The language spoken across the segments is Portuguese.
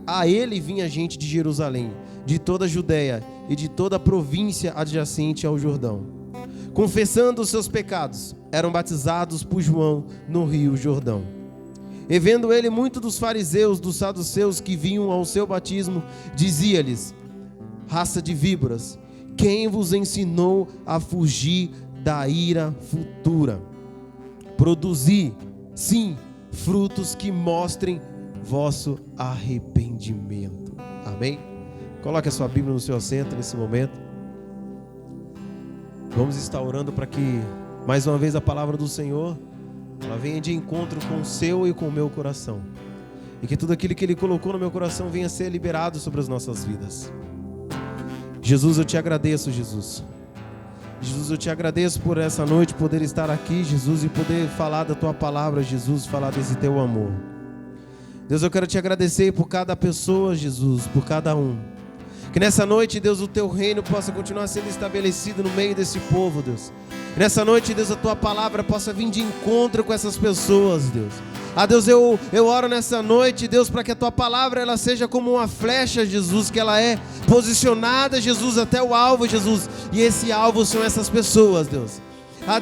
a ele vinha gente de Jerusalém, de toda a Judéia e de toda a província adjacente ao Jordão. Confessando os seus pecados, eram batizados por João no rio Jordão. E vendo ele muito dos fariseus, dos saduceus que vinham ao seu batismo, dizia-lhes: raça de víboras, quem vos ensinou a fugir da ira futura? Produzi, sim, frutos que mostrem vosso arrependimento. Amém? Coloque a sua Bíblia no seu assento nesse momento. Vamos estar orando para que, mais uma vez, a palavra do Senhor ela venha de encontro com o seu e com o meu coração. E que tudo aquilo que Ele colocou no meu coração venha ser liberado sobre as nossas vidas. Jesus, eu te agradeço, Jesus. Jesus, eu te agradeço por essa noite poder estar aqui, Jesus, e poder falar da tua palavra, Jesus, falar desse teu amor. Deus, eu quero te agradecer por cada pessoa, Jesus, por cada um. Que nessa noite, Deus, o teu reino possa continuar sendo estabelecido no meio desse povo, Deus. Que nessa noite, Deus, a tua palavra possa vir de encontro com essas pessoas, Deus. Deus, eu oro nessa noite, Deus, para que a tua palavra ela seja como uma flecha, Jesus, que ela é posicionada, Jesus, até o alvo, Jesus. E esse alvo são essas pessoas, Deus.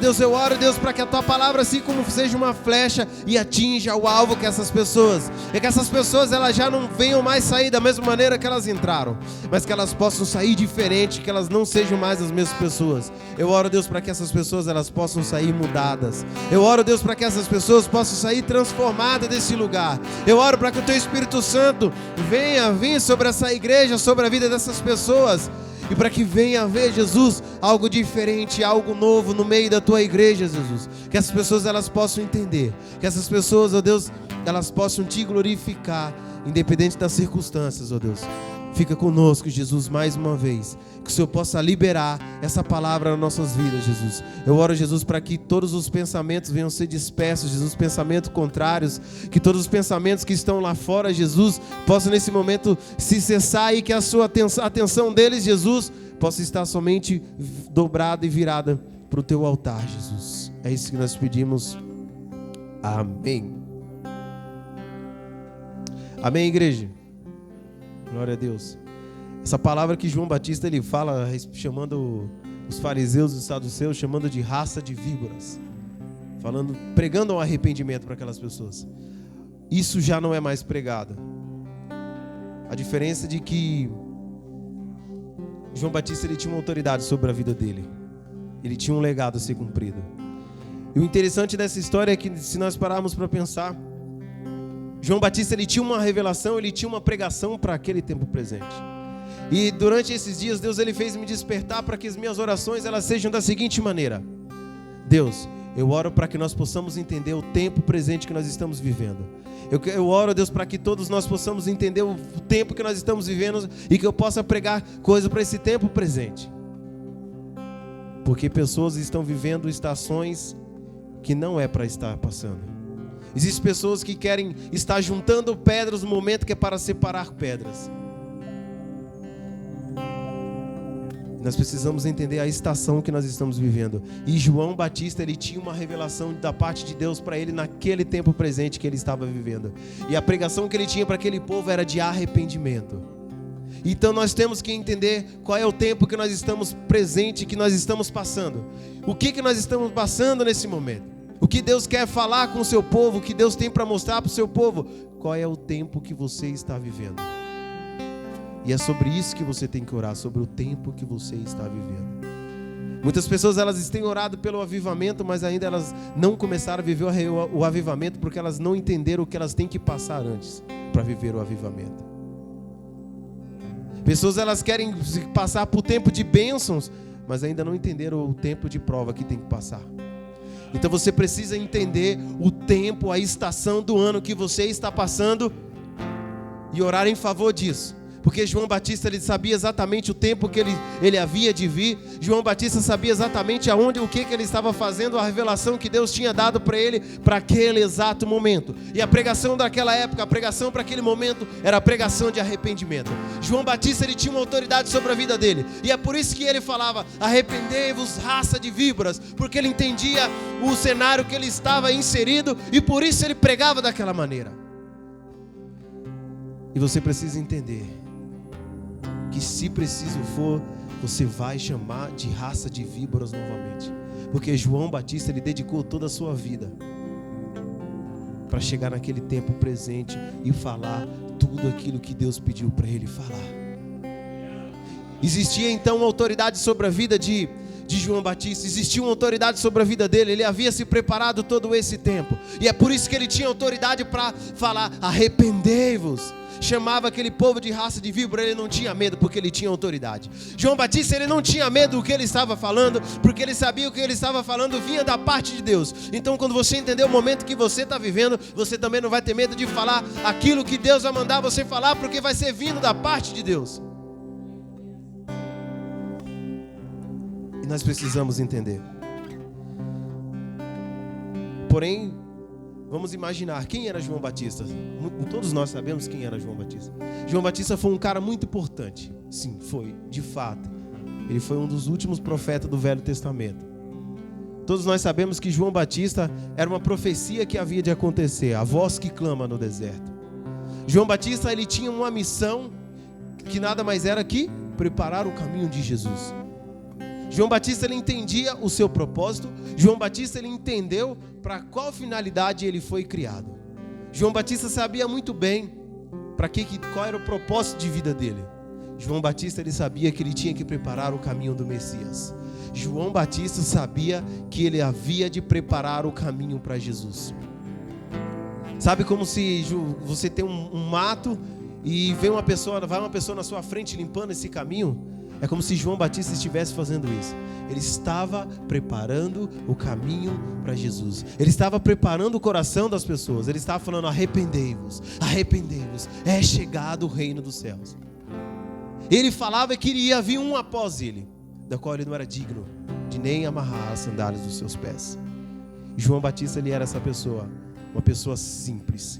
Deus, eu oro, Deus, para que a tua palavra, assim como seja uma flecha e atinja o alvo que essas pessoas, e que essas pessoas elas já não venham mais sair da mesma maneira que elas entraram, mas que elas possam sair diferente, que elas não sejam mais as mesmas pessoas. Eu oro, Deus, para que essas pessoas elas possam sair mudadas. Eu oro, Deus, para que essas pessoas possam sair transformadas desse lugar. Eu oro para que o teu Espírito Santo venha vir sobre essa igreja, sobre a vida dessas pessoas. E para que venha a ver, Jesus, algo diferente, algo novo no meio da tua igreja, Jesus. Que essas pessoas elas possam entender. Que essas pessoas, ó Deus, elas possam te glorificar, independente das circunstâncias, ó Deus. Fica conosco, Jesus, mais uma vez. Que o Senhor possa liberar essa palavra nas nossas vidas, Jesus. Eu oro, Jesus, para que todos os pensamentos venham ser dispersos, Jesus, pensamentos contrários. Que todos os pensamentos que estão lá fora, Jesus, possam nesse momento se cessar e que a sua atenção deles, Jesus, possa estar somente dobrada e virada para o teu altar, Jesus. É isso que nós pedimos. Amém. Amém, igreja. Glória a Deus. Essa palavra que João Batista ele fala, chamando os fariseus e os saduceus, chamando de raça de víboras, pregando um arrependimento para aquelas pessoas. Isso já não é mais pregado. A diferença é de que João Batista ele tinha uma autoridade sobre a vida dele. Ele tinha um legado a ser cumprido. E o interessante dessa história é que, se nós pararmos para pensar, João Batista ele tinha uma revelação, ele tinha uma pregação para aquele tempo presente. E durante esses dias Deus ele fez me despertar para que as minhas orações elas sejam da seguinte maneira: Deus, eu oro para que nós possamos entender o tempo presente que nós estamos vivendo. Eu oro, Deus, para que todos nós possamos entender o tempo que nós estamos vivendo e que eu possa pregar coisa para esse tempo presente. Porque pessoas estão vivendo estações que não é para estar passando. Existem pessoas que querem estar juntando pedras no momento que é para separar pedras. Nós precisamos entender a estação que nós estamos vivendo. E João Batista, ele tinha uma revelação da parte de Deus para ele naquele tempo presente que ele estava vivendo. E a pregação que ele tinha para aquele povo era de arrependimento. Então nós temos que entender qual é o tempo que nós estamos presente, que nós estamos passando. O que nós estamos passando nesse momento? O que Deus quer falar com o seu povo, o que Deus tem para mostrar para o seu povo? Qual é o tempo que você está vivendo? E é sobre isso que você tem que orar, sobre o tempo que você está vivendo. Muitas pessoas elas têm orado pelo avivamento, mas ainda elas não começaram a viver o avivamento porque elas não entenderam o que elas têm que passar antes para viver o avivamento. Pessoas elas querem passar por tempo de bênçãos, mas ainda não entenderam o tempo de prova que tem que passar. Então você precisa entender o tempo, a estação do ano que você está passando e orar em favor disso. Porque João Batista ele sabia exatamente o tempo que ele havia de vir. João Batista sabia exatamente aonde, o que ele estava fazendo, a revelação que Deus tinha dado para ele para aquele exato momento. E a pregação daquela época, a pregação para aquele momento era a pregação de arrependimento. João Batista ele tinha uma autoridade sobre a vida dele. E é por isso que ele falava: arrependei-vos, raça de víboras, porque ele entendia o cenário que ele estava inserido e por isso ele pregava daquela maneira. E você precisa entender que, se preciso for, você vai chamar de raça de víboras novamente. Porque João Batista, ele dedicou toda a sua vida para chegar naquele tempo presente e falar tudo aquilo que Deus pediu para ele falar. Existia então uma autoridade sobre a vida de João Batista, existia uma autoridade sobre a vida dele. Ele havia se preparado todo esse tempo, e é por isso que ele tinha autoridade para falar: arrependei-vos. Chamava aquele povo de raça de víbora. Ele não tinha medo, porque ele tinha autoridade. João Batista, ele não tinha medo do que ele estava falando, porque ele sabia que o que ele estava falando vinha da parte de Deus. Então, quando você entender o momento que você está vivendo, você também não vai ter medo de falar aquilo que Deus vai mandar você falar, porque vai ser vindo da parte de Deus. E nós precisamos entender. Porém, vamos imaginar quem era João Batista. Todos nós sabemos quem era João Batista. João Batista foi um cara muito importante. Sim, foi, de fato. Ele foi um dos últimos profetas do Velho Testamento. Todos nós sabemos que João Batista era uma profecia que havia de acontecer, a voz que clama no deserto. João Batista, ele tinha uma missão que nada mais era que preparar o caminho de Jesus. João Batista, ele entendia o seu propósito. João Batista, ele entendeu para qual finalidade ele foi criado. João Batista sabia muito bem qual era o propósito de vida dele. João Batista, ele sabia que ele tinha que preparar o caminho do Messias. João Batista sabia que ele havia de preparar o caminho para Jesus. Sabe como se você tem um mato e vai uma pessoa na sua frente limpando esse caminho? É como se João Batista estivesse fazendo isso. Ele estava preparando o caminho para Jesus. Ele estava preparando o coração das pessoas. Ele estava falando: arrependei-vos, arrependei-vos, é chegado o reino dos céus. Ele falava que iria vir um após ele, da qual ele não era digno de nem amarrar as sandálias dos seus pés. João Batista, ele era essa pessoa, uma pessoa simples,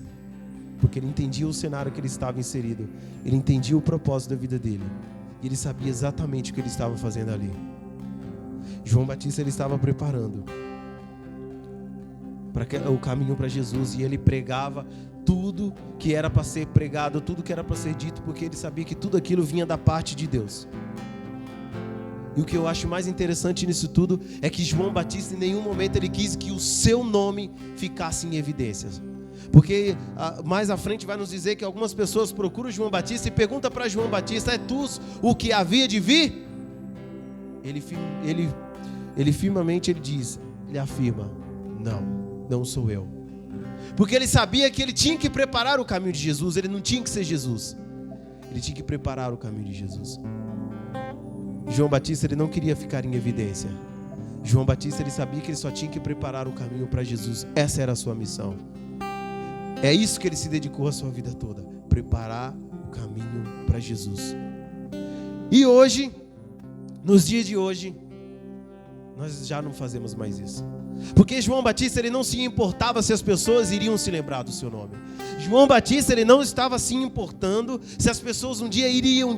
porque ele entendia o cenário que ele estava inserido. Ele entendia o propósito da vida dele. E ele sabia exatamente o que ele estava fazendo ali. João Batista, ele estava preparando o caminho para Jesus. E ele pregava tudo que era para ser pregado, tudo que era para ser dito, porque ele sabia que tudo aquilo vinha da parte de Deus. E o que eu acho mais interessante nisso tudo é que João Batista, em nenhum momento, ele quis que o seu nome ficasse em evidências. Porque mais à frente vai nos dizer que algumas pessoas procuram João Batista e perguntam para João Batista: é tu o que havia de vir? Ele firmemente ele afirma: não sou eu. Porque ele sabia que ele tinha que preparar o caminho de Jesus. Ele não tinha que ser Jesus, ele tinha que preparar o caminho de Jesus. João Batista, ele não queria ficar em evidência. João Batista, ele sabia que ele só tinha que preparar o caminho para Jesus. Essa era a sua missão. É isso que ele se dedicou a sua vida toda: preparar o caminho para Jesus. E hoje, nos dias de hoje, nós já não fazemos mais isso. Porque João Batista, ele não se importava se as pessoas iriam se lembrar do seu nome. João Batista, ele não estava se importando se as pessoas um dia iriam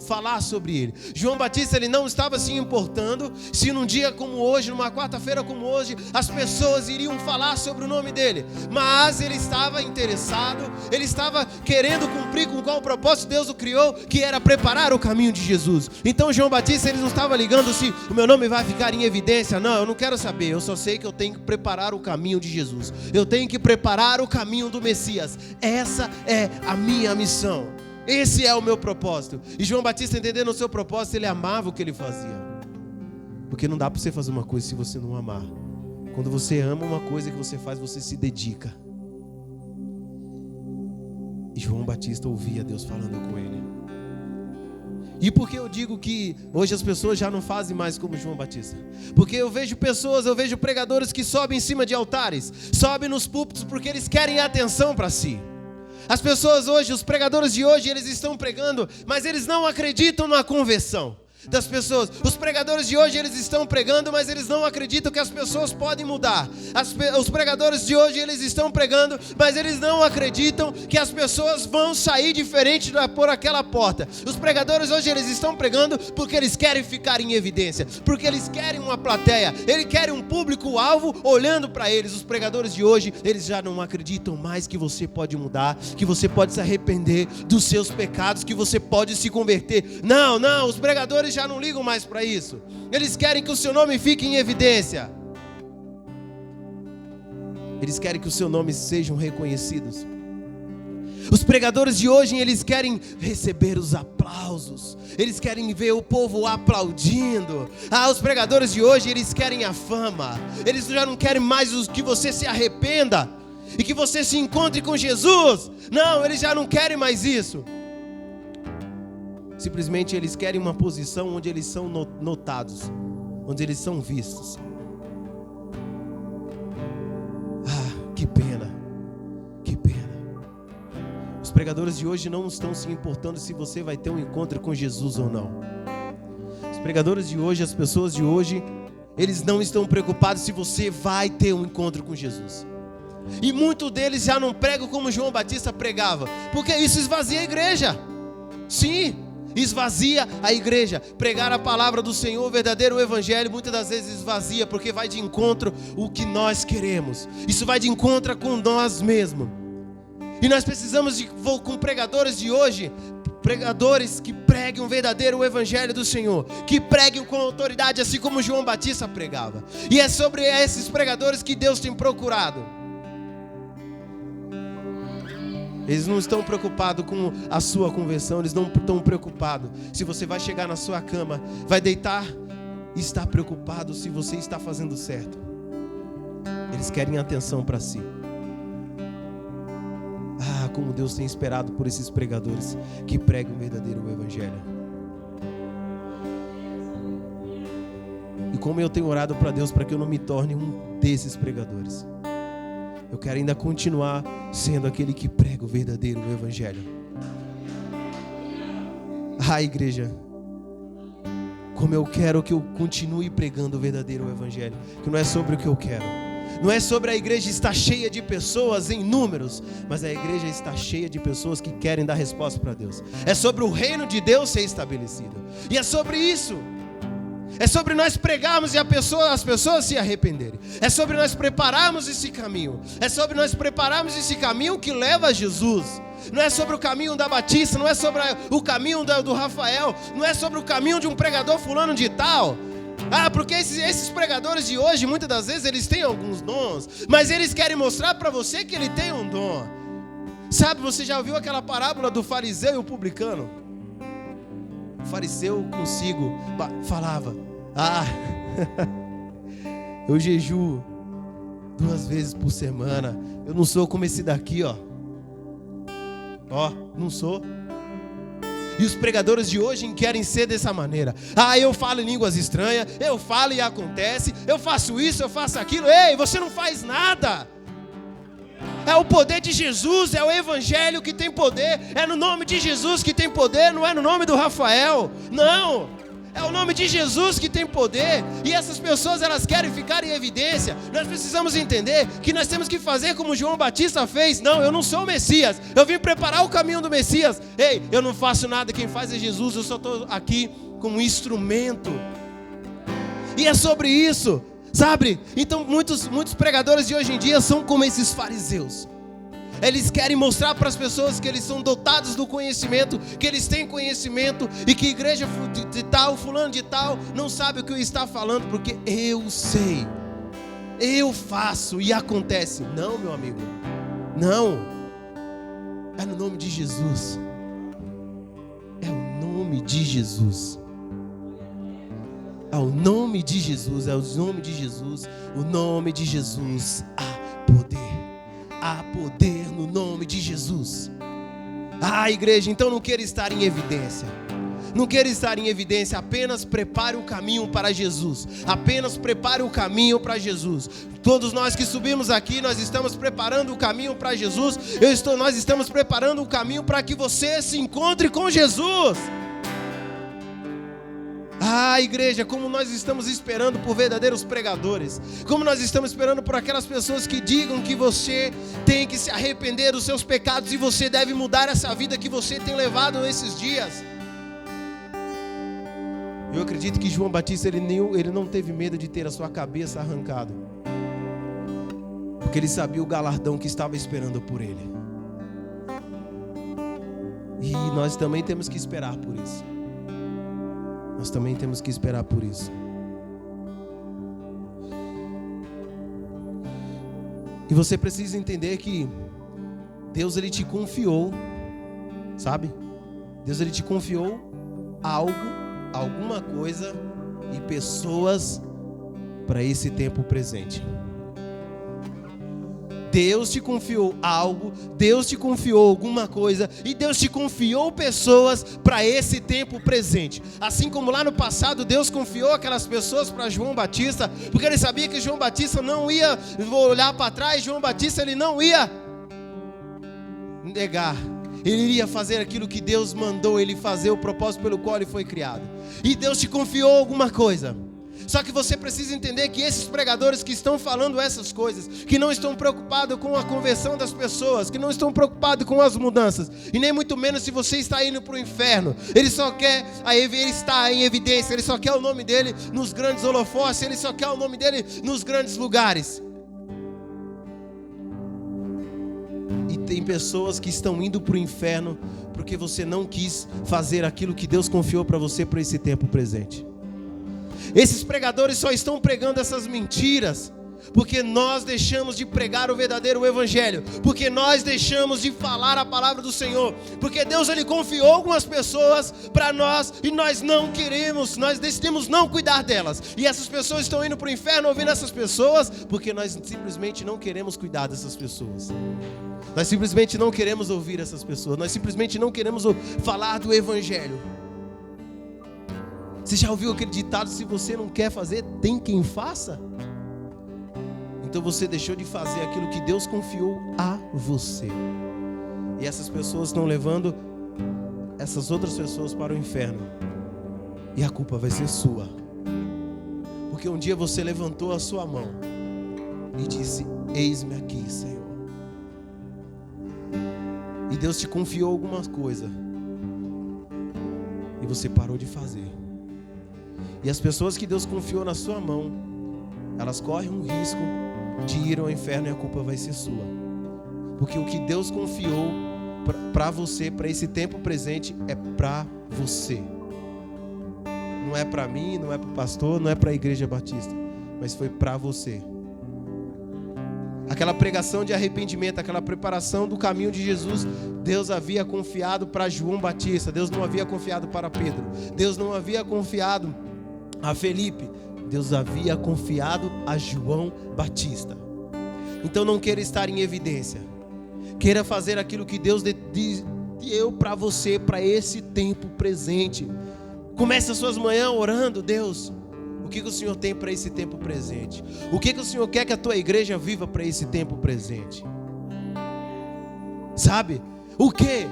falar sobre ele. João Batista, ele não estava se importando se num dia como hoje, numa quarta-feira como hoje, as pessoas iriam falar sobre o nome dele. Mas ele estava interessado, ele estava querendo cumprir com qual propósito Deus o criou, que era preparar o caminho de Jesus. Então João Batista, ele não estava ligando se o meu nome vai ficar em evidência. Não, eu não quero saber, eu só sei que eu tenho que preparar o caminho de Jesus. Eu tenho que preparar o caminho do Messias. Essa é a minha missão. Esse é o meu propósito. E João Batista, entendendo o seu propósito, ele amava o que ele fazia. Porque não dá para você fazer uma coisa se você não amar. Quando você ama uma coisa que você faz, você se dedica. E João Batista ouvia Deus falando com ele. E por que eu digo que hoje as pessoas já não fazem mais como João Batista? Porque eu vejo pregadores que sobem em cima de altares, sobem nos púlpitos porque eles querem atenção para si. As pessoas hoje, os pregadores de hoje, eles estão pregando, mas eles não acreditam na conversão. das pessoas. Os pregadores de hoje, eles estão pregando, mas eles não acreditam que as pessoas podem mudar. Os pregadores de hoje, eles estão pregando, mas eles não acreditam que as pessoas vão sair diferente por aquela porta. Os pregadores hoje, eles estão pregando porque eles querem ficar em evidência, porque eles querem uma plateia, eles querem um público-alvo olhando para eles. Os pregadores de hoje, eles já não acreditam mais que você pode mudar, que você pode se arrepender dos seus pecados, que você pode se converter. Não, os pregadores já não ligam mais para isso. Eles querem que o seu nome fique em evidência. Eles querem que o seu nome sejam reconhecidos. Os pregadores de hoje, eles querem receber os aplausos. Eles querem ver o povo aplaudindo. Os pregadores de hoje, eles querem a fama. Eles já não querem mais que você se arrependa e que você se encontre com Jesus. Não, eles já não querem mais isso. Simplesmente eles querem uma posição onde eles são notados, onde eles são vistos. Que pena, que pena. Os pregadores de hoje não estão se importando se você vai ter um encontro com Jesus ou não. Os pregadores de hoje, as pessoas de hoje, eles não estão preocupados se você vai ter um encontro com Jesus. E muitos deles já não pregam como João Batista pregava, porque isso esvazia a igreja. Sim, esvazia a igreja. Pregar a palavra do Senhor, o verdadeiro evangelho, muitas das vezes esvazia, porque vai de encontro o que nós queremos. Isso vai de encontro com nós mesmos. E nós precisamos com pregadores de hoje, pregadores que preguem o verdadeiro evangelho do Senhor, que preguem com autoridade, assim como João Batista pregava. E é sobre esses pregadores que Deus tem procurado. Eles não estão preocupados com a sua conversão, eles não estão preocupados se você vai chegar na sua cama, vai deitar e está preocupado se você está fazendo certo. Eles querem atenção para si. Como Deus tem esperado por esses pregadores que pregam o verdadeiro evangelho. E como eu tenho orado para Deus para que eu não me torne um desses pregadores. Eu quero ainda continuar sendo aquele que prega o verdadeiro evangelho. Igreja, como eu quero que eu continue pregando o verdadeiro evangelho, que não é sobre o que eu quero, não é sobre a igreja estar cheia de pessoas em números, mas a igreja está cheia de pessoas que querem dar resposta para Deus. É sobre o reino de Deus ser estabelecido, e é sobre isso. É sobre nós pregarmos e as pessoas se arrependerem. É sobre nós prepararmos esse caminho. É sobre nós prepararmos esse caminho que leva a Jesus. Não é sobre o caminho da Batista, não é sobre o caminho do Rafael, não é sobre o caminho de um pregador fulano de tal. Porque esses pregadores de hoje, muitas das vezes, eles têm alguns dons, mas eles querem mostrar para você que ele tem um dom. Sabe, você já ouviu aquela parábola do fariseu e o publicano? O fariseu consigo falava: eu jejuo 2 vezes por semana, eu não sou como esse daqui, não sou. E os pregadores de hoje querem ser dessa maneira. Eu falo em línguas estranhas, eu falo e acontece, eu faço isso, eu faço aquilo. Ei, você não faz nada. É o poder de Jesus, é o evangelho que tem poder, é no nome de Jesus que tem poder, não é no nome do Rafael, não. É o nome de Jesus que tem poder. E essas pessoas, elas querem ficar em evidência. Nós precisamos entender que nós temos que fazer como João Batista fez. Não, eu não sou o Messias, eu vim preparar o caminho do Messias. Ei, eu não faço nada, quem faz é Jesus, eu só estou aqui como instrumento. E é sobre isso, sabe? Então muitos pregadores de hoje em dia são como esses fariseus. Eles querem mostrar para as pessoas que eles são dotados do conhecimento, que eles têm conhecimento, e que igreja de tal, fulano de tal, não sabe o que eu está falando, porque eu sei, eu faço e acontece. Não, meu amigo, não. É no nome de Jesus. É o nome de Jesus. É o nome de Jesus, é o nome de Jesus. O nome de Jesus há poder. Há poder no nome de Jesus. Igreja, então não queira estar em evidência. Não queira estar em evidência, apenas prepare o caminho para Jesus. Apenas prepare o caminho para Jesus. Todos nós que subimos aqui, nós estamos preparando o caminho para Jesus. Nós estamos preparando o caminho para que você se encontre com Jesus. Ah, igreja, como nós estamos esperando por verdadeiros pregadores. Como nós estamos esperando por aquelas pessoas que digam que você tem que se arrepender dos seus pecados e você deve mudar essa vida que você tem levado nesses dias. Eu acredito que João Batista ele não teve medo de ter a sua cabeça arrancada, porque ele sabia o galardão que estava esperando por ele. E nós também temos que esperar por isso. Nós também temos que esperar por isso. E você precisa entender que Deus ele te confiou, sabe? Deus ele te confiou algo, alguma coisa e pessoas para esse tempo presente. Deus te confiou algo, Deus te confiou alguma coisa e Deus te confiou pessoas para esse tempo presente. Assim como lá no passado Deus confiou aquelas pessoas para João Batista, porque ele sabia que João Batista não ia olhar para trás, João Batista ele não ia negar. Ele iria fazer aquilo que Deus mandou ele fazer, o propósito pelo qual ele foi criado. E Deus te confiou alguma coisa. Só que você precisa entender que esses pregadores que estão falando essas coisas, que não estão preocupados com a conversão das pessoas, que não estão preocupados com as mudanças, e nem muito menos se você está indo para o inferno, ele só quer, ele está em evidência, ele só quer o nome dele nos grandes holofotes, ele só quer o nome dele nos grandes lugares. E tem pessoas que estão indo para o inferno porque você não quis fazer aquilo que Deus confiou para você para esse tempo presente. Esses pregadores só estão pregando essas mentiras porque nós deixamos de pregar o verdadeiro evangelho, porque nós deixamos de falar a palavra do Senhor, porque Deus ele confiou algumas pessoas para nós e nós não queremos, nós decidimos não cuidar delas, e essas pessoas estão indo para o inferno ouvindo essas pessoas porque nós simplesmente não queremos cuidar dessas pessoas. Nós simplesmente não queremos ouvir essas pessoas, nós simplesmente não queremos falar do evangelho. Você já ouviu aquele ditado, se você não quer fazer, tem quem faça? Então você deixou de fazer aquilo que Deus confiou a você. E essas pessoas estão levando essas outras pessoas para o inferno. E a culpa vai ser sua. Porque um dia você levantou a sua mão e disse, eis-me aqui, Senhor. E Deus te confiou alguma coisa e você parou de fazer. E as pessoas que Deus confiou na sua mão, elas correm um risco de ir ao inferno e a culpa vai ser sua. Porque o que Deus confiou para você, para esse tempo presente, é para você. Não é para mim, não é para o pastor, não é para a igreja batista, mas foi para você. Aquela pregação de arrependimento, aquela preparação do caminho de Jesus, Deus havia confiado para João Batista, Deus não havia confiado para Pedro, Deus não havia confiado a Felipe, Deus havia confiado a João Batista. Então não queira estar em evidência, queira fazer aquilo que Deus deu para você, para esse tempo presente. Comece as suas manhãs orando, Deus, o que o Senhor tem para esse tempo presente? O que o Senhor quer que a tua igreja viva para esse tempo presente? Sabe? O quê?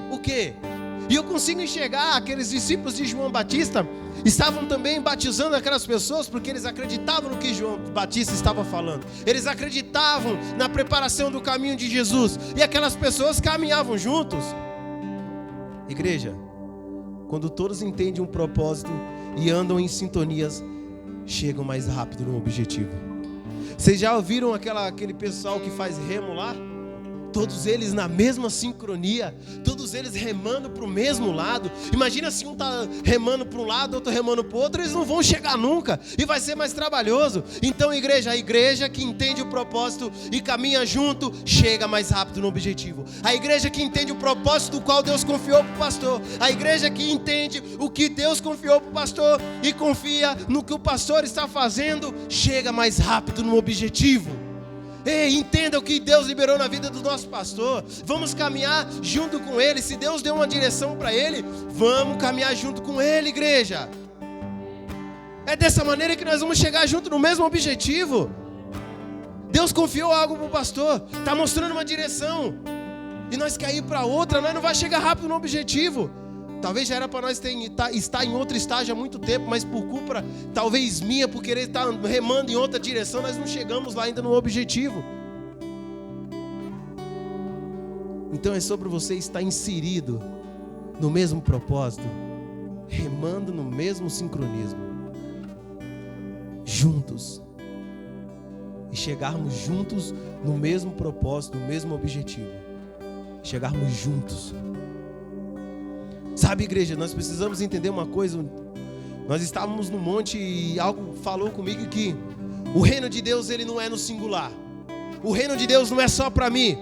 E eu consigo enxergar aqueles discípulos de João Batista estavam também batizando aquelas pessoas porque eles acreditavam no que João Batista estava falando. Eles acreditavam na preparação do caminho de Jesus. E aquelas pessoas caminhavam juntos. Igreja, quando todos entendem um propósito e andam em sintonias, chegam mais rápido no objetivo. Vocês já ouviram aquele pessoal que faz remo lá? Todos eles na mesma sincronia, todos eles remando para o mesmo lado. Imagina se um está remando para um lado, outro remando para o outro, eles não vão chegar nunca e vai ser mais trabalhoso. Então igreja, a igreja que entende o propósito e caminha junto, chega mais rápido no objetivo. A igreja que entende o propósito do qual Deus confiou para o pastor, a igreja que entende o que Deus confiou para o pastor e confia no que o pastor está fazendo, chega mais rápido no objetivo. Ei, entenda o que Deus liberou na vida do nosso pastor. Vamos caminhar junto com ele. Se Deus deu uma direção para ele, vamos caminhar junto com ele, igreja. É dessa maneira que nós vamos chegar junto no mesmo objetivo. Deus confiou algo para o pastor, está mostrando uma direção, e nós quer ir para outra, nós não vai chegar rápido no objetivo. Talvez já era para nós estar em outro estágio há muito tempo, mas por culpa, talvez minha, por querer estar remando em outra direção, nós não chegamos lá ainda no objetivo. Então é sobre você estar inserido no mesmo propósito, remando no mesmo sincronismo, juntos, e chegarmos juntos no mesmo propósito, no mesmo objetivo, chegarmos juntos. Sabe, igreja, nós precisamos entender uma coisa. Nós estávamos no monte e algo falou comigo que o reino de Deus, ele não é no singular. O reino de Deus não é só para mim,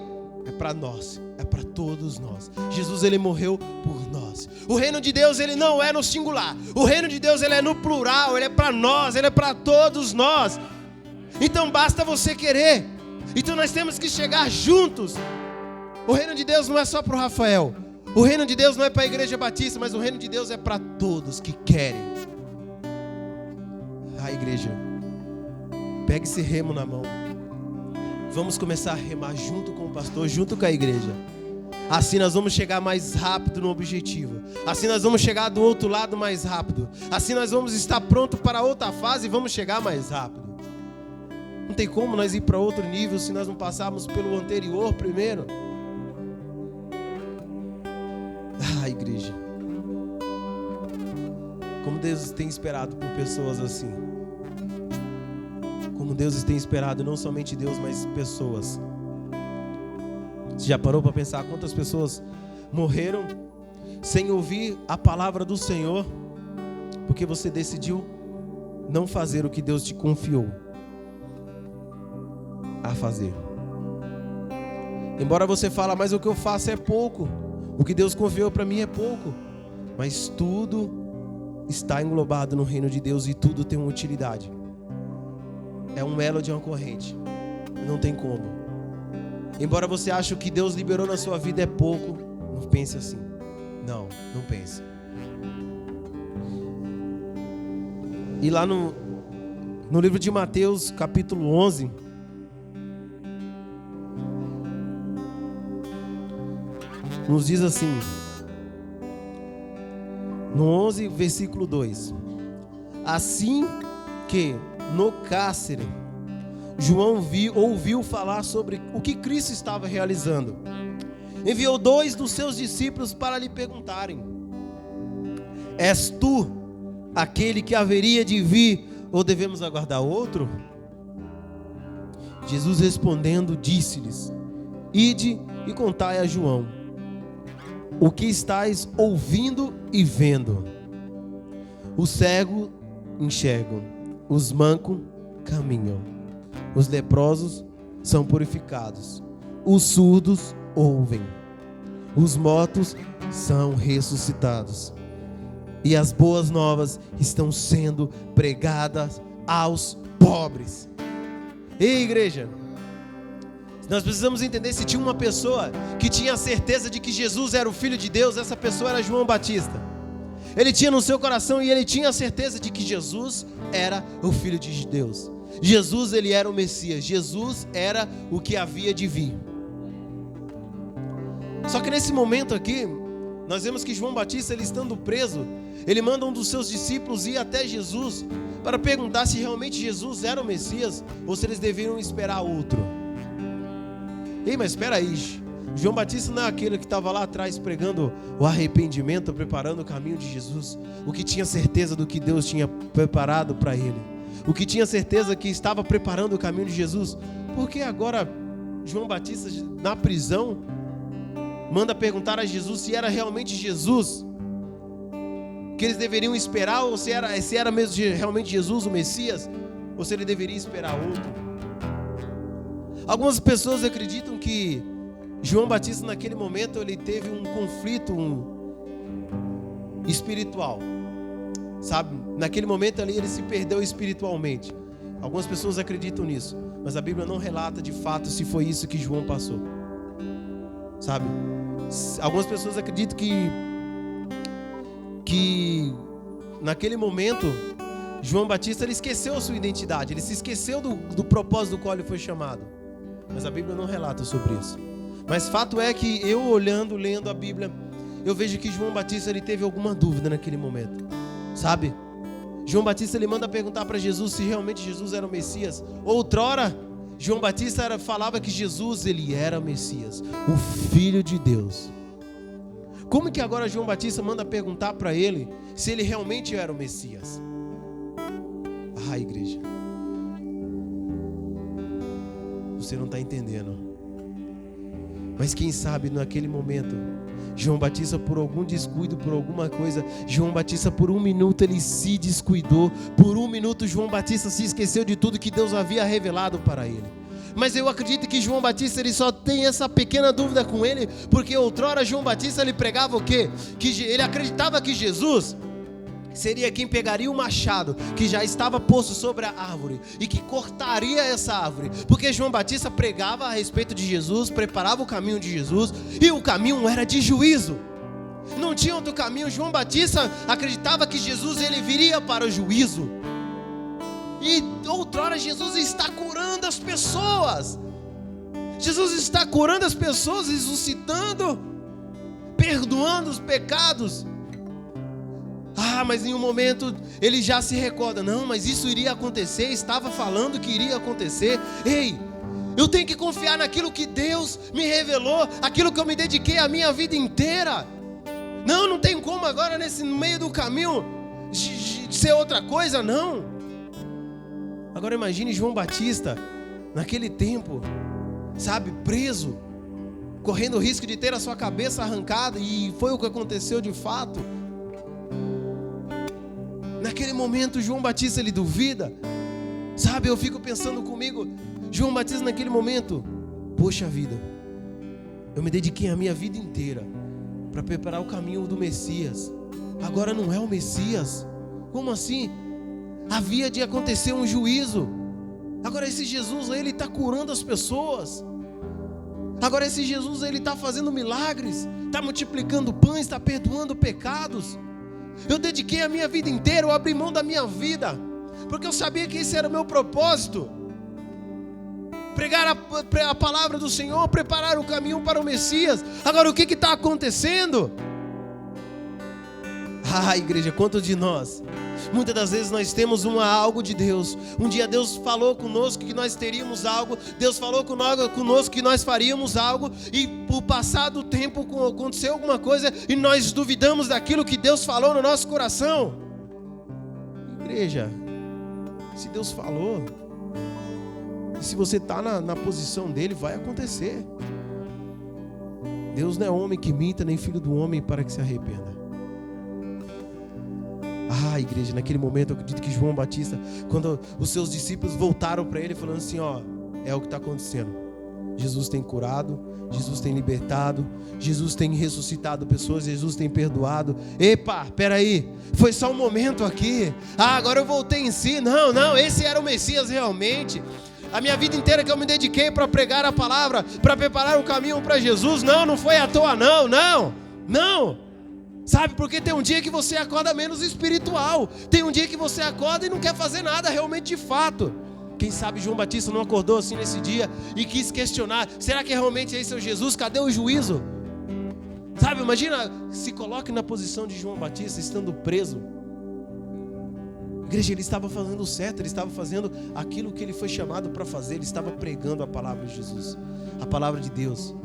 é para nós, é para todos nós. Jesus, ele morreu por nós. O reino de Deus, ele não é no singular. O reino de Deus, ele é no plural, ele é para nós, ele é para todos nós. Então basta você querer. Então nós temos que chegar juntos. O reino de Deus não é só para o Rafael. O reino de Deus não é para a Igreja Batista, mas o reino de Deus é para todos que querem. Igreja, pegue esse remo na mão. Vamos começar a remar junto com o pastor, junto com a igreja. Assim nós vamos chegar mais rápido no objetivo. Assim nós vamos chegar do outro lado mais rápido. Assim nós vamos estar pronto para outra fase e vamos chegar mais rápido. Não tem como nós ir para outro nível se nós não passarmos pelo anterior primeiro. Igreja, como Deus tem esperado por pessoas assim. Como Deus tem esperado, não somente Deus, mas pessoas. Você já parou para pensar quantas pessoas morreram sem ouvir a palavra do Senhor, porque você decidiu não fazer o que Deus te confiou a fazer? Embora você fale, mas o que eu faço é pouco, o que Deus confiou para mim é pouco, mas tudo está englobado no reino de Deus e tudo tem uma utilidade. É um elo de uma corrente, não tem como. Embora você ache que o que Deus liberou na sua vida é pouco, não pense assim. Não pense. E lá no livro de Mateus, capítulo 11, nos diz assim, no 11, versículo 2: assim que no cárcere João ouviu falar sobre o que Cristo estava realizando, enviou 2 dos seus discípulos para lhe perguntarem: és tu aquele que haveria de vir, ou devemos aguardar outro? Jesus respondendo disse-lhes: ide e contai a João o que estáis ouvindo e vendo. Os cegos enxergam, os mancos caminham, os leprosos são purificados, os surdos ouvem, os mortos são ressuscitados, e as boas novas estão sendo pregadas aos pobres. Ei, igreja, nós precisamos entender, se tinha uma pessoa que tinha a certeza de que Jesus era o Filho de Deus, essa pessoa era João Batista. Ele tinha no seu coração e ele tinha a certeza de que Jesus era o Filho de Deus. Jesus, ele era o Messias. Jesus era o que havia de vir. Só que nesse momento aqui, nós vemos que João Batista, ele estando preso, ele manda um dos seus discípulos ir até Jesus para perguntar se realmente Jesus era o Messias ou se eles deveriam esperar outro. Ei, mas espera aí, João Batista não é aquele que estava lá atrás pregando o arrependimento, preparando o caminho de Jesus, o que tinha certeza do que Deus tinha preparado para ele, o que tinha certeza que estava preparando o caminho de Jesus? Porque agora João Batista, na prisão, manda perguntar a Jesus se era realmente Jesus que eles deveriam esperar, ou se era mesmo realmente Jesus o Messias, ou se ele deveria esperar outro. Algumas pessoas acreditam que João Batista naquele momento ele teve um conflito espiritual, sabe? Naquele momento ali ele se perdeu espiritualmente. Algumas pessoas acreditam nisso, mas a Bíblia não relata de fato se foi isso que João passou, sabe? Algumas pessoas acreditam que naquele momento João Batista ele esqueceu a sua identidade, ele se esqueceu do propósito do qual ele foi chamado. Mas a Bíblia não relata sobre isso. Mas fato é que eu lendo a Bíblia, eu vejo que João Batista ele teve alguma dúvida naquele momento, sabe? João Batista ele manda perguntar para Jesus se realmente Jesus era o Messias. Outrora, João Batista falava que Jesus ele era o Messias, o Filho de Deus. Como que agora João Batista manda perguntar para ele se ele realmente era o Messias? Ah, igreja, você não está entendendo. Mas quem sabe naquele momento, João Batista por algum descuido, por alguma coisa, João Batista por um minuto ele se descuidou. Por um minuto João Batista se esqueceu de tudo que Deus havia revelado para ele. Mas eu acredito que João Batista ele só tem essa pequena dúvida com ele, porque outrora João Batista ele pregava o quê? Que ele acreditava que Jesus seria quem pegaria o machado que já estava posto sobre a árvore e que cortaria essa árvore, porque João Batista pregava a respeito de Jesus, preparava o caminho de Jesus, e o caminho era de juízo, não tinha outro caminho. João Batista acreditava que Jesus ele viria para o juízo, e outrora Jesus está curando as pessoas, Jesus está curando as pessoas, ressuscitando, perdoando os pecados. Ah, mas em um momento ele já se recorda, não, mas isso iria acontecer, estava falando que iria acontecer. Ei, eu tenho que confiar naquilo que Deus me revelou, aquilo que eu me dediquei a minha vida inteira. Não tem como agora no meio do caminho de ser outra coisa, não. Agora imagine João Batista naquele tempo, sabe, preso, correndo o risco de ter a sua cabeça arrancada, e foi o que aconteceu de fato. Naquele momento João Batista ele duvida, sabe, eu fico pensando comigo, João Batista naquele momento, poxa vida, eu me dediquei a minha vida inteira para preparar o caminho do Messias, agora não é o Messias, como assim? Havia de acontecer um juízo, agora esse Jesus ele está curando as pessoas, agora esse Jesus ele está fazendo milagres, está multiplicando pães, está perdoando pecados. Eu dediquei a minha vida inteira, eu abri mão da minha vida, porque eu sabia que esse era o meu propósito, pregar a palavra do Senhor, preparar o caminho para o Messias. Agora o que está acontecendo? Ah, igreja, quantos de nós, muitas das vezes nós temos algo de Deus. Um dia Deus falou conosco que nós teríamos algo, Deus falou conosco que nós faríamos algo, e por passar do tempo aconteceu alguma coisa e nós duvidamos daquilo que Deus falou no nosso coração. Igreja, se Deus falou, e se você está na posição dele, vai acontecer. Deus não é homem que minta, nem filho do homem para que se arrependa. Ah, igreja, naquele momento eu acredito que João Batista, quando os seus discípulos voltaram para ele falando assim, ó, é o que está acontecendo, Jesus tem curado, Jesus tem libertado, Jesus tem ressuscitado pessoas, Jesus tem perdoado. Epa, peraí, foi só um momento aqui, agora eu voltei em si. Não, esse era o Messias realmente. A minha vida inteira que eu me dediquei para pregar a palavra, para preparar o caminho para Jesus, não foi à toa, não. Sabe, porque tem um dia que você acorda menos espiritual, tem um dia que você acorda e não quer fazer nada realmente de fato. Quem sabe João Batista não acordou assim nesse dia e quis questionar, será que realmente esse é o Jesus? Cadê o juízo? Sabe, imagina, se coloque na posição de João Batista estando preso. Igreja, ele estava fazendo o certo, ele estava fazendo aquilo que ele foi chamado para fazer, ele estava pregando a palavra de Jesus, a palavra de Deus.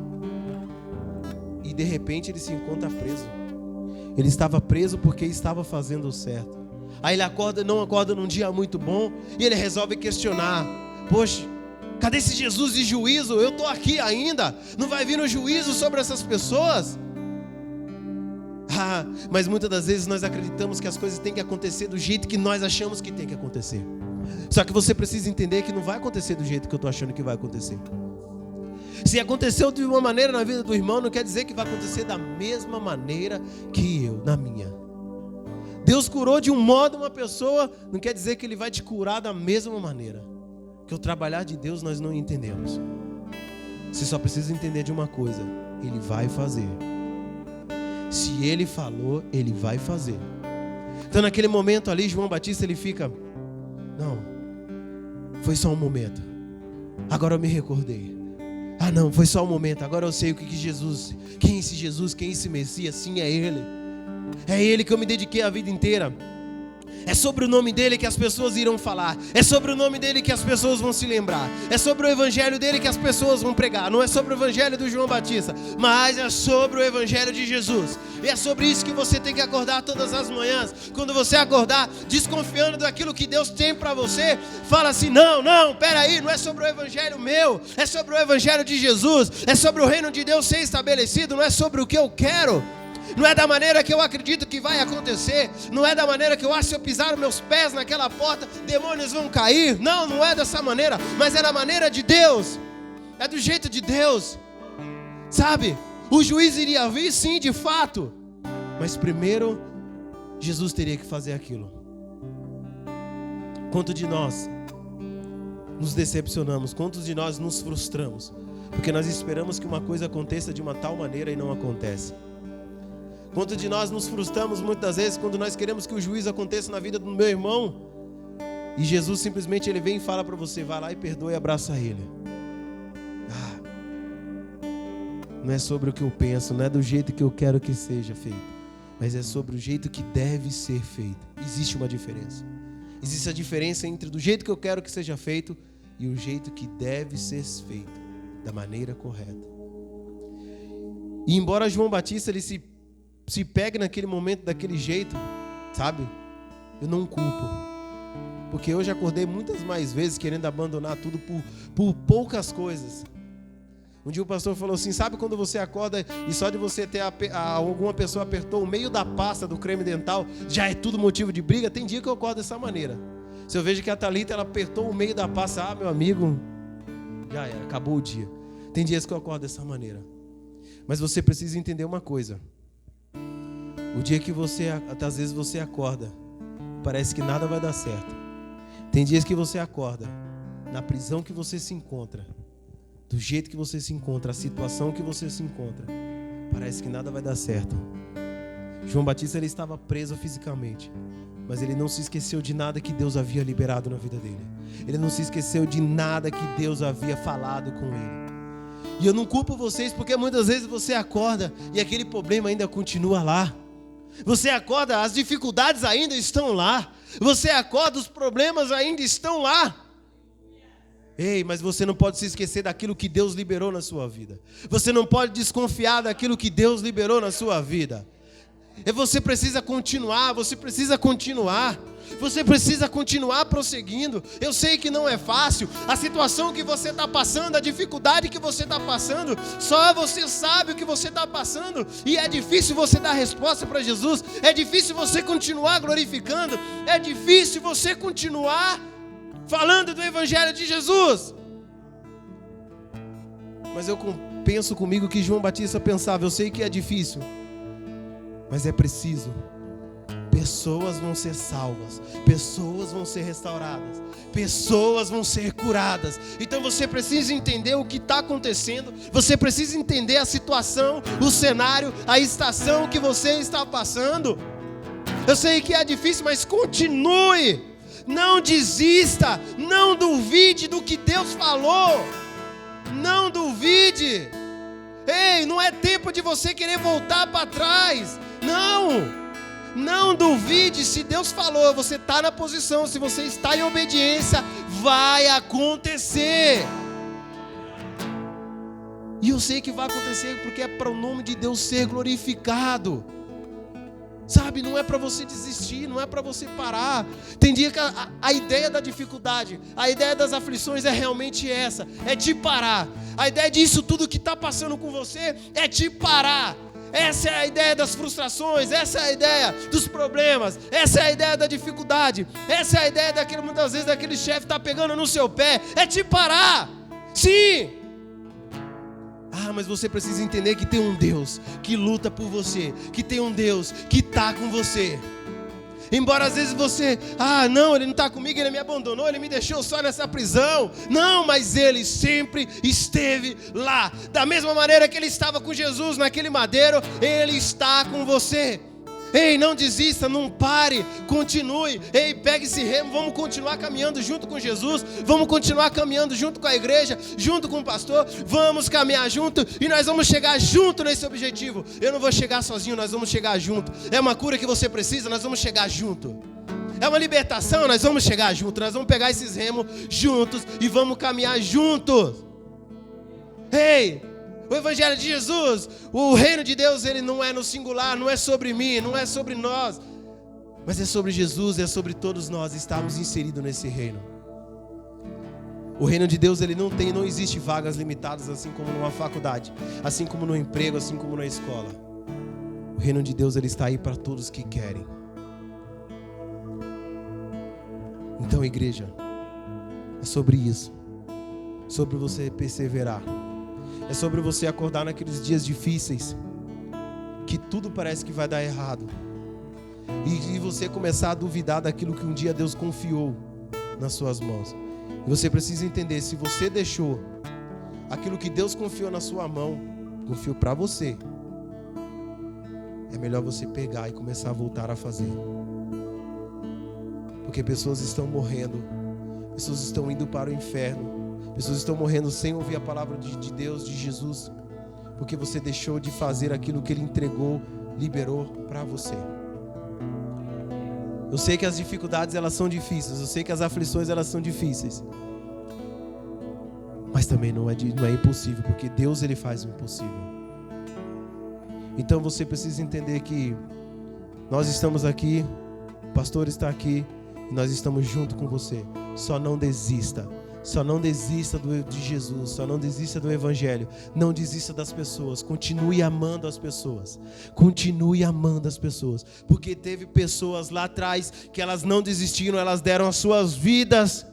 E de repente ele se encontra preso. Ele estava preso porque estava fazendo o certo. Aí ele não acorda num dia muito bom e ele resolve questionar, poxa, cadê esse Jesus de juízo? Eu estou aqui ainda, não vai vir o juízo sobre essas pessoas? Mas muitas das vezes nós acreditamos que as coisas têm que acontecer do jeito que nós achamos que tem que acontecer. Só que você precisa entender que não vai acontecer do jeito que eu estou achando que vai acontecer. Se aconteceu de uma maneira na vida do irmão, não quer dizer que vai acontecer da mesma maneira que eu, na minha. Deus curou de um modo uma pessoa, não quer dizer que Ele vai te curar da mesma maneira. Porque o trabalhar de Deus nós não entendemos. Você só precisa entender de uma coisa: Ele vai fazer. Se Ele falou, Ele vai fazer. Então naquele momento ali, João Batista ele fica, não, foi só um momento, agora eu me recordei. Ah não, foi só um momento, agora eu sei o que Jesus, quem é esse Jesus, quem é esse Messias, sim, é Ele. É Ele que eu me dediquei a vida inteira. É sobre o nome dele que as pessoas irão falar. É sobre o nome dele que as pessoas vão se lembrar. É sobre o evangelho dele que as pessoas vão pregar. Não é sobre o evangelho do João Batista, mas é sobre o evangelho de Jesus. E é sobre isso que você tem que acordar todas as manhãs. Quando você acordar desconfiando daquilo que Deus tem para você, fala assim: não, peraí, não é sobre o evangelho meu, é sobre o evangelho de Jesus. É sobre o reino de Deus ser estabelecido. Não é sobre o que eu quero, não é da maneira que eu acredito que vai acontecer, não é da maneira que eu acho que se eu pisar os meus pés naquela porta, demônios vão cair. Não é dessa maneira, mas é da maneira de Deus, é do jeito de Deus, sabe? O juiz iria vir, sim, de fato, mas primeiro Jesus teria que fazer aquilo. Quantos de nós nos decepcionamos, quantos de nós nos frustramos, porque nós esperamos que uma coisa aconteça de uma tal maneira e não acontece? Quantos de nós nos frustramos muitas vezes quando nós queremos que o juízo aconteça na vida do meu irmão e Jesus simplesmente ele vem e fala para você: vai lá e perdoa e abraça ele. Não é sobre o que eu penso, não é do jeito que eu quero que seja feito, mas é sobre o jeito que deve ser feito. Existe uma diferença. Existe a diferença entre do jeito que eu quero que seja feito e o jeito que deve ser feito, da maneira correta. E embora João Batista ele se pegue naquele momento daquele jeito, sabe? Eu não culpo, porque eu já acordei muitas mais vezes querendo abandonar tudo por poucas coisas. Um dia o pastor falou assim: sabe quando você acorda e só de você ter alguma pessoa apertou o meio da pasta do creme dental, já é tudo motivo de briga? Tem dia que eu acordo dessa maneira. Se eu vejo que a Thalita ela apertou o meio da pasta, meu amigo, já era, acabou o dia. Tem dias que eu acordo dessa maneira. Mas você precisa entender uma coisa: o dia que às vezes você acorda, parece que nada vai dar certo. Tem dias que você acorda, na prisão que você se encontra, do jeito que você se encontra, a situação que você se encontra, parece que nada vai dar certo. João Batista ele estava preso fisicamente, mas ele não se esqueceu de nada que Deus havia liberado na vida dele. Ele não se esqueceu de nada que Deus havia falado com ele. E eu não culpo vocês, porque muitas vezes você acorda e aquele problema ainda continua lá. Você acorda, as dificuldades ainda estão lá. Você acorda, os problemas ainda estão lá. Ei, mas você não pode se esquecer daquilo que Deus liberou na sua vida. Você não pode desconfiar daquilo que Deus liberou na sua vida. E você precisa continuar, você precisa continuar. Você precisa continuar prosseguindo. Eu sei que não é fácil. A situação que você está passando, a dificuldade que você está passando, só você sabe o que você está passando. E é difícil você dar resposta para Jesus. É difícil você continuar glorificando. É difícil você continuar falando do evangelho de Jesus. Mas eu penso comigo que João Batista pensava: eu sei que é difícil, mas é preciso. Pessoas vão ser salvas, pessoas vão ser restauradas, pessoas vão ser curadas. Então você precisa entender o que está acontecendo, você precisa entender a situação, o cenário, a estação que você está passando. Eu sei que é difícil, mas continue, não desista, não duvide do que Deus falou, não duvide. Ei, não é tempo de você querer voltar para trás, não duvide. Se Deus falou, você está na posição, se você está em obediência, vai acontecer. E eu sei que vai acontecer porque é para o nome de Deus ser glorificado. Sabe, não é para você desistir, não é para você parar. Tem dia que a ideia da dificuldade, a ideia das aflições é realmente essa, é te parar. A ideia disso tudo que está passando com você é te parar. Essa é a ideia das frustrações, essa é a ideia dos problemas, essa é a ideia da dificuldade, essa é a ideia daquele, muitas vezes, daquele chefe está pegando no seu pé, é te parar. Sim. Mas você precisa entender que tem um Deus que luta por você, que tem um Deus que está com você. Embora às vezes você, não, ele não está comigo, ele me abandonou, ele me deixou só nessa prisão. Não, mas ele sempre esteve lá. Da mesma maneira que ele estava com Jesus naquele madeiro, ele está com você. Ei, não desista, não pare, continue. Ei, pegue esse remo, vamos continuar caminhando junto com Jesus, vamos continuar caminhando junto com a igreja, junto com o pastor, vamos caminhar junto e nós vamos chegar junto nesse objetivo. Eu não vou chegar sozinho, nós vamos chegar junto. É uma cura que você precisa, nós vamos chegar junto. É uma libertação, nós vamos chegar junto, nós vamos pegar esses remos juntos e vamos caminhar juntos. Ei! O Evangelho de Jesus, o reino de Deus, ele não é no singular, não é sobre mim, não é sobre nós, mas é sobre Jesus, é sobre todos nós estarmos inseridos nesse reino. O reino de Deus, ele não existe vagas limitadas, assim como numa faculdade, assim como no emprego, assim como na escola. O reino de Deus, ele está aí para todos que querem. Então, igreja, é sobre isso, sobre você perseverar. É sobre você acordar naqueles dias difíceis, que tudo parece que vai dar errado, e você começar a duvidar daquilo que um dia Deus confiou nas suas mãos. E você precisa entender, se você deixou aquilo que Deus confiou na sua mão, confiou para você, é melhor você pegar e começar a voltar a fazer. Porque pessoas estão morrendo, pessoas estão indo para o inferno, pessoas estão morrendo sem ouvir a palavra de Deus, de Jesus, porque você deixou de fazer aquilo que Ele entregou, liberou para você. Eu sei que as dificuldades, elas são difíceis, eu sei que as aflições, elas são difíceis, mas também não é impossível, porque Deus, Ele faz o impossível. Então você precisa entender que nós estamos aqui, o pastor está aqui, e nós estamos junto com você. Só não desista. Só não desista de Jesus, só não desista do Evangelho, não desista das pessoas, continue amando as pessoas, continue amando as pessoas, porque teve pessoas lá atrás que elas não desistiram, elas deram as suas vidas,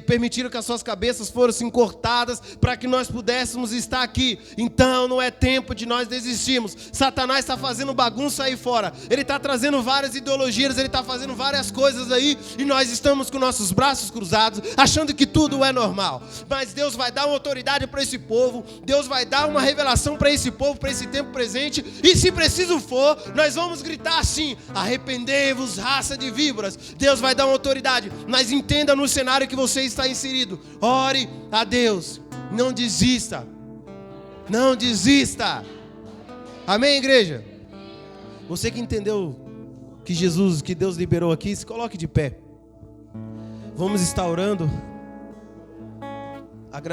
permitiram que as suas cabeças fossem cortadas para que nós pudéssemos estar aqui. Então não é tempo de nós desistirmos. Satanás está fazendo bagunça aí fora, ele está trazendo várias ideologias, ele está fazendo várias coisas aí, e nós estamos com nossos braços cruzados, achando que tudo é normal. Mas Deus vai dar uma autoridade para esse povo, Deus vai dar uma revelação para esse povo, para esse tempo presente, e se preciso for, nós vamos gritar assim: arrependei-vos, raça de víboras. Deus vai dar uma autoridade, mas entenda no cenário que você está inserido. Ore a Deus, não desista, não desista. Amém, igreja? Você que entendeu que Deus liberou aqui, se coloque de pé. Vamos estar orando.